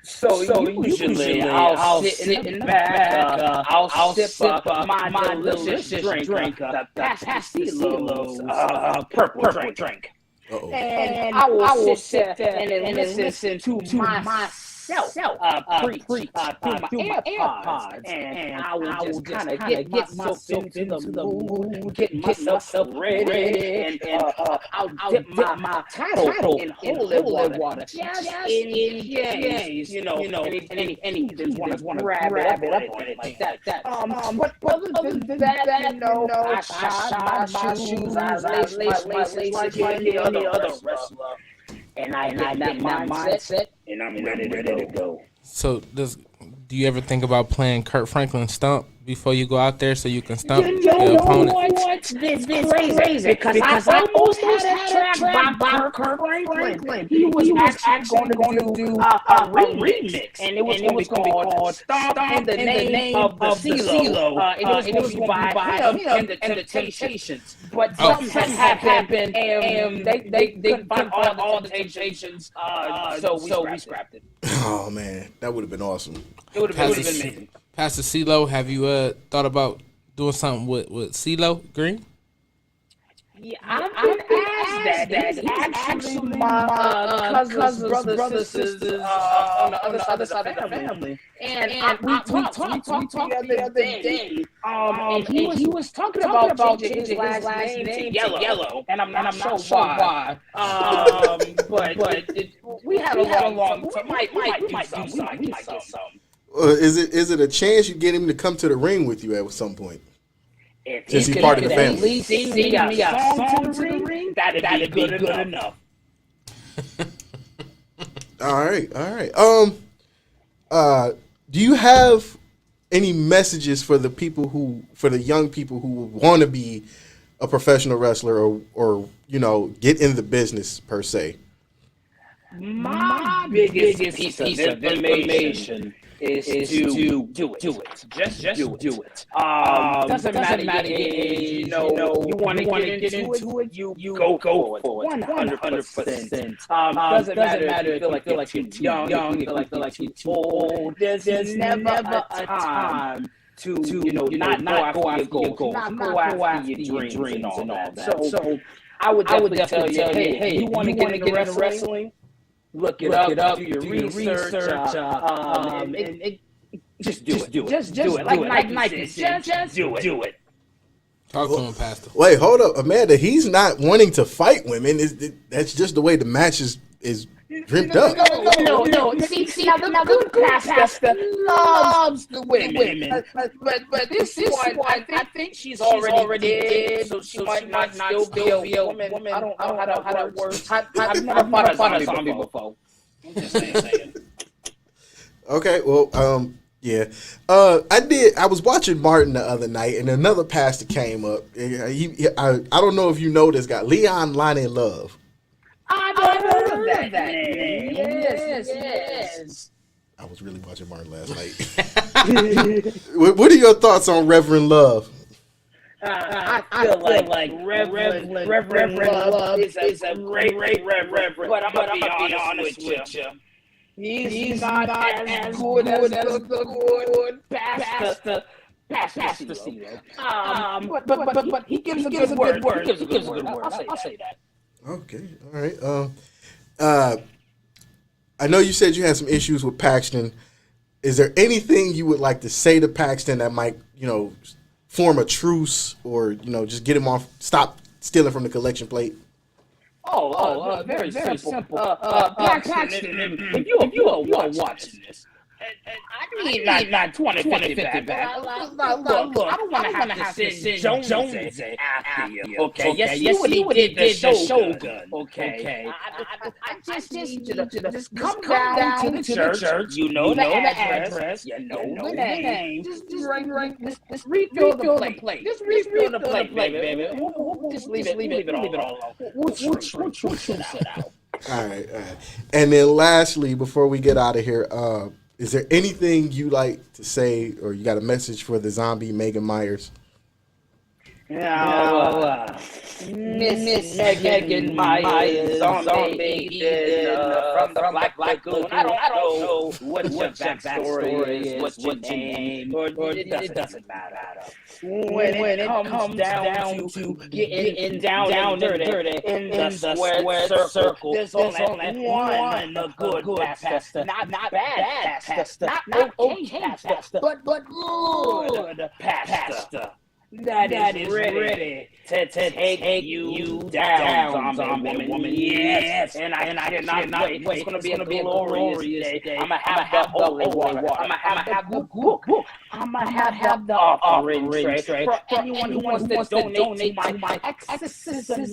So usually I'll sit in the back. I'll sip my delicious drink, the Pastilo's purple drink. Uh-oh. And I will sit there and listen to myself preach through my AirPods, and I will just kind of get myself into the mood, get myself ready, and I'll dip my title in holy water, just in case, any heathens want to grab it up like that. But other than that, I shine my shoes, I lace my laces like any other wrestler. And I get my mindset, and I'm ready to go. So, do you ever think about playing Kurt Franklin Stump before you go out there so you can stump your opponent? What's this crazy? Because I almost had a track by Kurt Franklin. He was actually going to do a remix, and it was going to be called Stomp in the Name of the CeeLo. It was going to be by him and the Temptations. But something had happened, and they couldn't find all the Temptations, so we scrapped it. Oh man, that would have been awesome. It would have been amazing. Pastor CeeLo, have you thought about doing something with CeeLo Green? Yeah, I've been asked that. He's actually my cousin's brother, sisters on the other side of the family. And we talked the other day. And he was talking about changing his last name to Yellow. And I'm not sure why. But we had a long time. We might do something. Is it a chance you get him to come to the ring with you at some point? Since he's part of the family. At least sing me a song to the ring, that'd be good enough. All right. Do you have any messages for the young people who want to be a professional wrestler or get in the business per se? My biggest piece of information is to do it. Just do it. Doesn't matter your age. You want to get into it. You go for it. 100%. Doesn't matter if you feel like you're too young. You feel like you're too old. There's never a time to not go after your goals, not go after your dreams and all that. So I would definitely tell you, hey, you want to get into wrestling? Look it up, do your research, and just do it. Just do it. Like Nike said, just do it. Talk to him, Pastor. Wait, hold up, Amanda. He's not wanting to fight women. That's just the way the match is dreamt up. No. See, now the good pastor loves the women. But this one, I think she's already dead, so she might not still be a woman. I don't know how that works. I've never fought a zombie before. I'm just saying. Okay, well, yeah. I was watching Martin the other night, and another pastor came up. I don't know if you know this guy, Leon Lonnie Love. I've heard of that name. Yes. I was really watching Martin last night. What are your thoughts on Reverend Love? I feel like Reverend Love is a great reverend, but I'm gonna be honest with you. He's not as good as the good pastor CeeLo. But he gives a good word. I'll say that. Okay, all right. I know you said you had some issues with Paxton. Is there anything you would like to say to Paxton that might, form a truce or, just get him off, stop stealing from the collection plate? Very simple. Paxton, if you are watching this, I mean, not 2050 back. Look, I don't want to have to send Jones after you. Okay, yes, you what he did the Shogun. Okay, I just need you to just come down to the church. You know the address. You know the name. Just refill the plate. Just refill the plate, baby. Just leave it all. We'll truce it out. All right. And then lastly, before we get out of here, is there anything you like to say, or you got a message for the zombie Megan Myers? Miss Megan Myers, zombie from the Black Lagoon. I don't know what your backstory is, what's your name, or it doesn't matter. When it comes down to getting down and dirty in the square circle, there's only one good pastor, not bad pastor, not okay pastor, but good pastor. That is ready to take you down, zombie woman. Yes, and I cannot wait. It's gonna be a glorious day. I'ma have the holy water. I'ma have the book. I'ma have the offering tray for anyone who wants to donate to my exorcism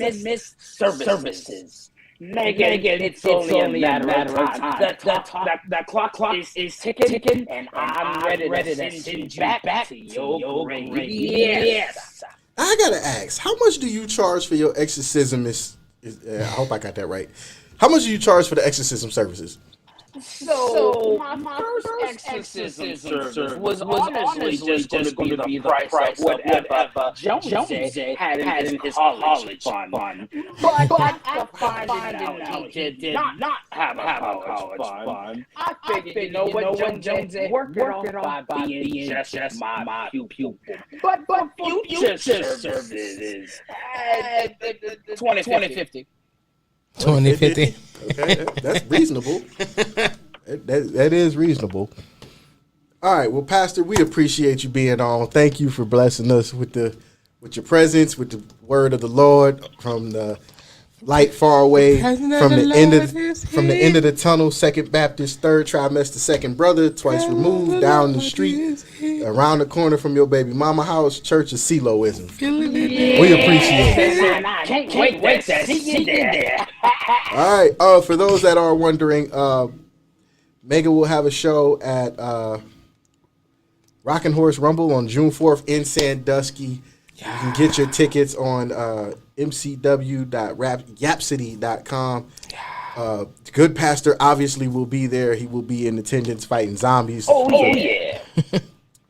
services. Megan, it's only a matter of time. The clock is ticking, and I'm ready to send you back to your grave. Yes. I gotta ask, how much do you charge for your exorcism? I hope I got that right. How much do you charge for the exorcism services? So my first exorcism service was honestly just going to be the price of whatever Jones had in his college fund. But after finding out he did not have a college fund, I figured, you know what, Jones worked it off by being just my pupil. But future services, 2050. 2050. Okay, that's reasonable. That is reasonable. All right, well, Pastor, we appreciate you being on. Thank you for blessing us with your presence, with the word of the Lord from the light far away, from the end of the tunnel. Second Baptist, third trimester, second brother, twice removed, down the street, around the corner from your baby mama house, Church of Siloism. We appreciate it. Can't wait to see you there. All right. For those that are wondering, Megan will have a show at Rockin' Horse Rumble on June 4th in Sandusky. Yeah. You can get your tickets on mcw.yapcity.com. Good Pastor obviously will be there. He will be in attendance fighting zombies. Oh yeah.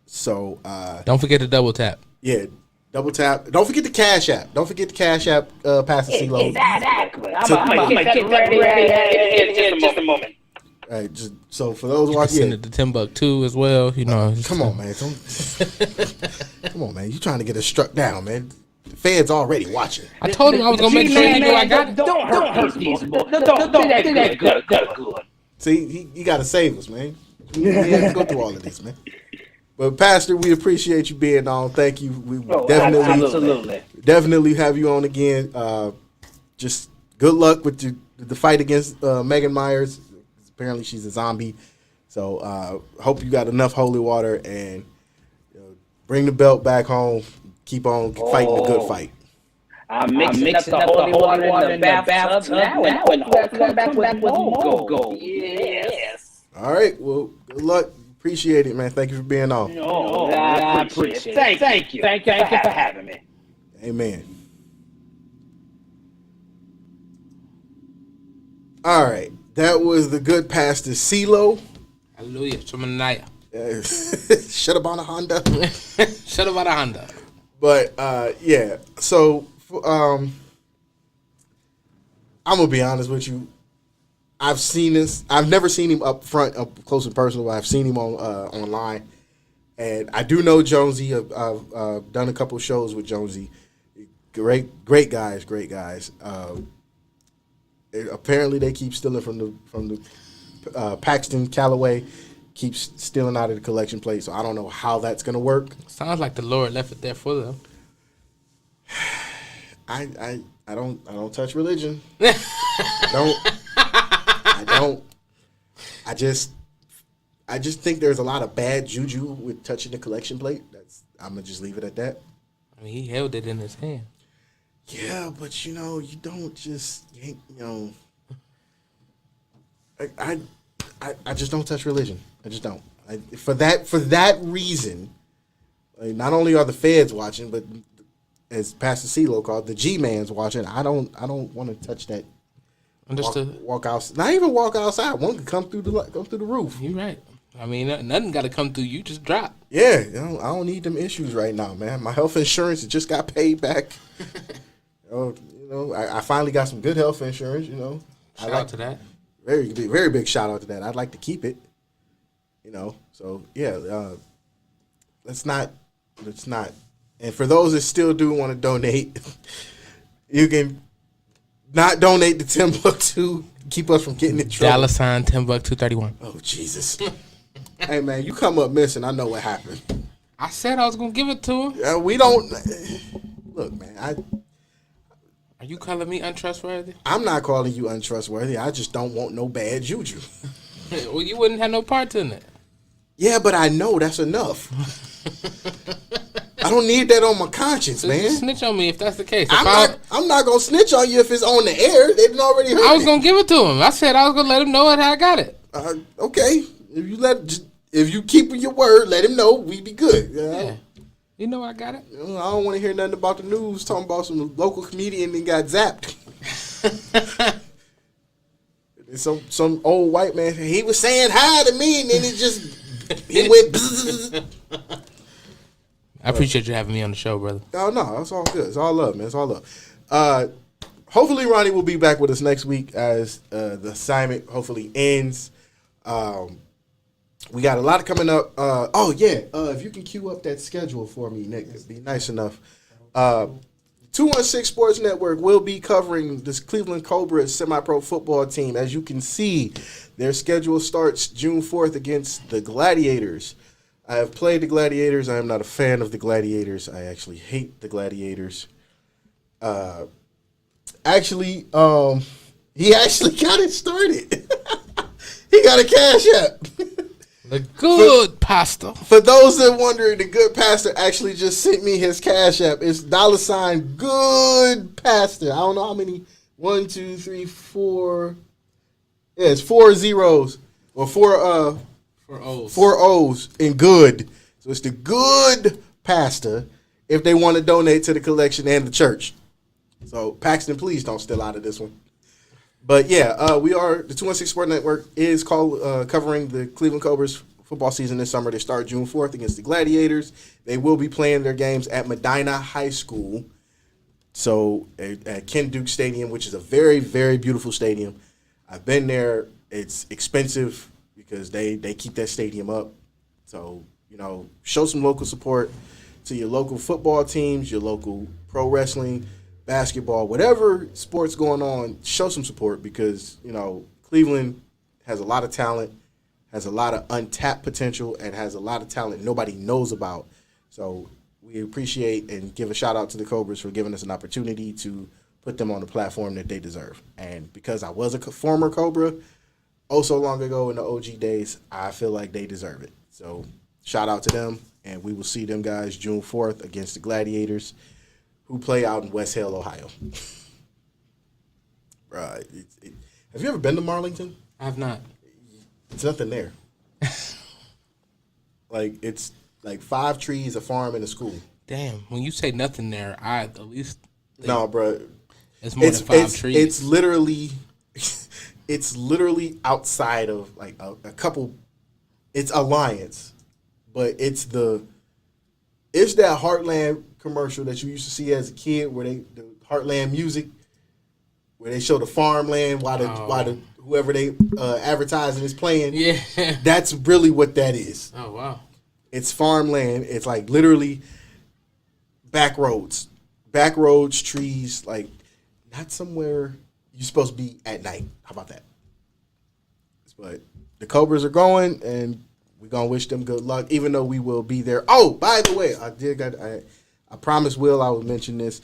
So don't forget to double tap. Yeah, double tap. Don't forget the Cash App. Don't forget the Cash App, Pastor CeeLo. Exactly. I'm gonna get ready in just a moment. All right, so for those watching, send it to Timbuktu as well. You know, come on, man. Come on, man. You trying to get us struck down, man? The fans already watching. I told him I was gonna make sure he knew I got it. Don't hurt these boys. Don't do that good. See, he got to save us, man. We have to go through all of this, man. But Pastor, we appreciate you being on. Thank you. We definitely have you on again. Just good luck with the fight against Megan Myers. Apparently she's a zombie. So hope you got enough holy water and bring the belt back home. Keep on fighting the good fight. I'm mixing up the holy water in the bathtub now and come back with more gold. Yes. All right. Well, good luck. Appreciate it, man. Thank you for being on. No, I appreciate it. Thank you. Thank you for having me. Amen. All right. That was the good Pastor CeeLo. Hallelujah. Shamanaya. Shut up on a Honda. Shut up on a Honda. But yeah. So I'm gonna be honest with you. I've seen this. I've never seen him up front, up close and personal. I've seen him on online, and I do know Jonesy. I've done a couple shows with Jonesy. Great guys. Apparently, they keep stealing from the Paxton Callaway. Keeps stealing out of the collection plate. So I don't know how that's gonna work. Sounds like the Lord left it there for them. I don't touch religion. I don't. I just think there's a lot of bad juju with touching the collection plate. I'm gonna just leave it at that. I mean, he held it in his hand. Yeah, but you don't just I just don't touch religion. I just don't. For that reason, not only are the feds watching, but as Pastor CeeLo called, the G-man's watching. I don't want to touch that. Understood. Walk out. Not even walk outside. One can come through the roof. You're right. I mean, nothing got to come through you. Just drop. Yeah, I don't need them issues right now, man. My health insurance just got paid back. I finally got some good health insurance. Shout out to that. Very big, very big shout out to that. I'd like to keep it. So yeah. Let's not. And for those that still do want to donate, you can not donate to Timbuktu. Keep us from getting in trouble. $ Timbuktu 231. Oh Jesus! Hey man, you come up missing. I know what happened. I said I was gonna give it to him. We don't look, man. Are you calling me untrustworthy? I'm not calling you untrustworthy. I just don't want no bad juju. Well, you wouldn't have no part in it. Yeah, but I know that's enough. I don't need that on my conscience, So man. snitch on me if that's the case. I'm not gonna snitch on you if it's on the air. They didn't already heard I was it. gonna give it to him. I said I was gonna let him know how I got it. Okay, if you keep your word, let him know. We be good. Yeah. You know I got it. I don't want to hear nothing about the news talking about some local comedian that got zapped. some old white man. He was saying hi to me, and then he went. Bzzz. I appreciate you having me on the show, brother. Oh no, it's all good. It's all love, man. It's all love. Hopefully, Ronnie will be back with us next week as the assignment hopefully ends. We got a lot coming up. If you can queue up that schedule for me, Nick, it'd be nice enough. 216 Sports Network will be covering this Cleveland Cobras semi-pro football team. As you can see, their schedule starts June 4th against the Gladiators. I have played the Gladiators. I am not a fan of the Gladiators. I actually hate the Gladiators. He actually got it started. He got a Cash App. The good pasta. For those that wondering, the good pastor actually just sent me his Cash App. It's $ good pastor. I don't know how many. 1, 2, 3, 4. Yeah, it's 4 zeros or 4 O's. 4 O's in good. So it's the good pastor if they want to donate to the collection and the church. So Paxton, please don't steal out of this one. But yeah, we are the 216 Sport Network is covering the Cleveland Cobras football season this summer. They start June 4th against the Gladiators. They will be playing their games at Medina High School. So at Ken Duke Stadium, which is a very, very beautiful stadium. I've been there. It's expensive because they keep that stadium up. So, show some local support to your local football teams, your local pro wrestling, basketball, whatever sports going on, show some support because, Cleveland has a lot of talent, has a lot of untapped potential, and has a lot of talent nobody knows about. So we appreciate and give a shout out to the Cobras for giving us an opportunity to put them on the platform that they deserve. And because I was a former Cobra so long ago in the OG days, I feel like they deserve it. So shout out to them, and we will see them guys June 4th against the Gladiators, who play out in West Hill, Ohio. Right. Have you ever been to Marlington? I have not. It's nothing there. It's like 5 trees, a farm, and a school. Damn. When you say nothing there, I at least think No, bro. it's more than 5 trees. It's literally outside of like a couple. It's Alliance, but it's that Heartland commercial that you used to see as a kid, where the Heartland music, where they show the farmland while the whoever they advertising is playing. Yeah. That's really what that is. Oh wow. It's farmland. It's like literally back roads, trees, like not somewhere you're supposed to be at night. How about that? But the Cobras are going, and we're gonna wish them good luck, even though we will be there. Oh, by the way, I promised Will I would mention this.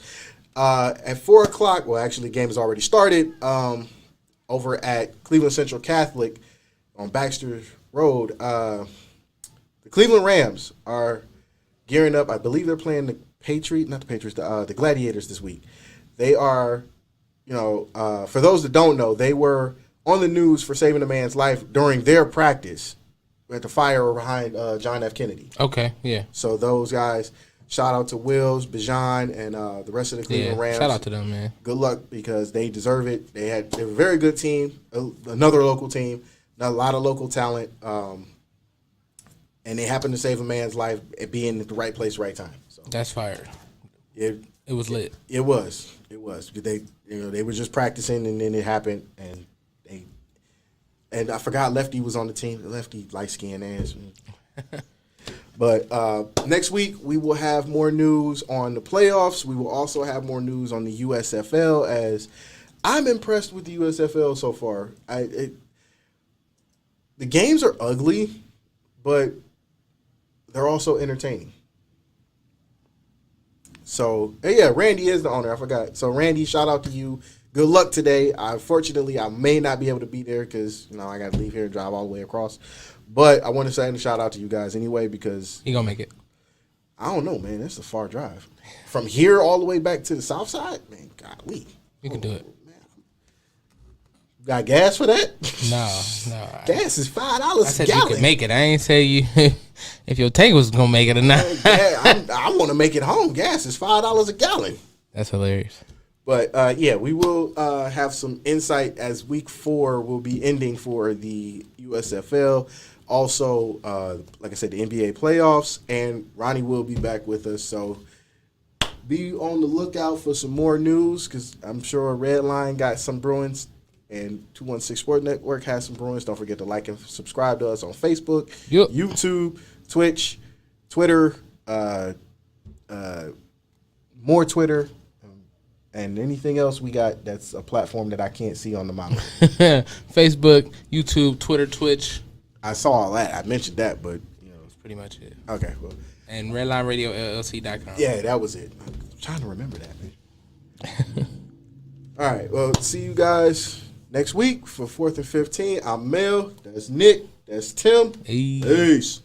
At 4:00, well, actually, the game has already started. Over at Cleveland Central Catholic on Baxter road. The Cleveland Rams are gearing up. I believe they're playing the Gladiators this week. They are, for those that don't know, they were on the news for saving a man's life during their practice at the fire behind John F. Kennedy. Okay, yeah. So those guys, shout out to Wills, Bijan, and the rest of the Cleveland Rams. Shout out to them, man. Good luck because they deserve it. They were a very good team, another local team, a lot of local talent, and they happened to save a man's life at being at the right place, right time. So That's fire. it was lit. It was. They were just practicing, and then it happened, and I forgot Lefty was on the team. Lefty light skinned ass. But next week, we will have more news on the playoffs. We will also have more news on the USFL, as I'm impressed with the USFL so far. The games are ugly, but they're also entertaining. So, yeah, Randy is the owner. I forgot. So, Randy, shout out to you. Good luck today. Unfortunately, I may not be able to be there because, I got to leave here and drive all the way across. But I want to send a shout out to you guys anyway because He gonna make it. I don't know, man. That's a far drive. From here all the way back to the south side, man, golly. You can do it. Man. Got gas for that? No. Gas is $5 I a said you gallon. could make it. I ain't say you if your tank was gonna make it or not. I want to make it home. Gas is $5 a gallon. That's hilarious. But, yeah, we will have some insight as week 4 will be ending for the USFL. Also, like I said, the NBA playoffs, and Ronnie will be back with us. So be on the lookout for some more news because I'm sure Redline got some Bruins and 216 Sport Network has some Bruins. Don't forget to like and subscribe to us on Facebook, Yep. YouTube, Twitch, Twitter, more Twitter, and anything else we got that's a platform that I can't see on the monitor. Facebook, YouTube, Twitter, Twitch. I saw all that. I mentioned that, but That's pretty much it. okay. Well, And RedlineRadioLLC.com. yeah, that was it. I'm trying to remember that, man. All right. Well, see you guys next week for 4th and 15. I'm Mel. That's Nick. That's Tim. Hey. Peace.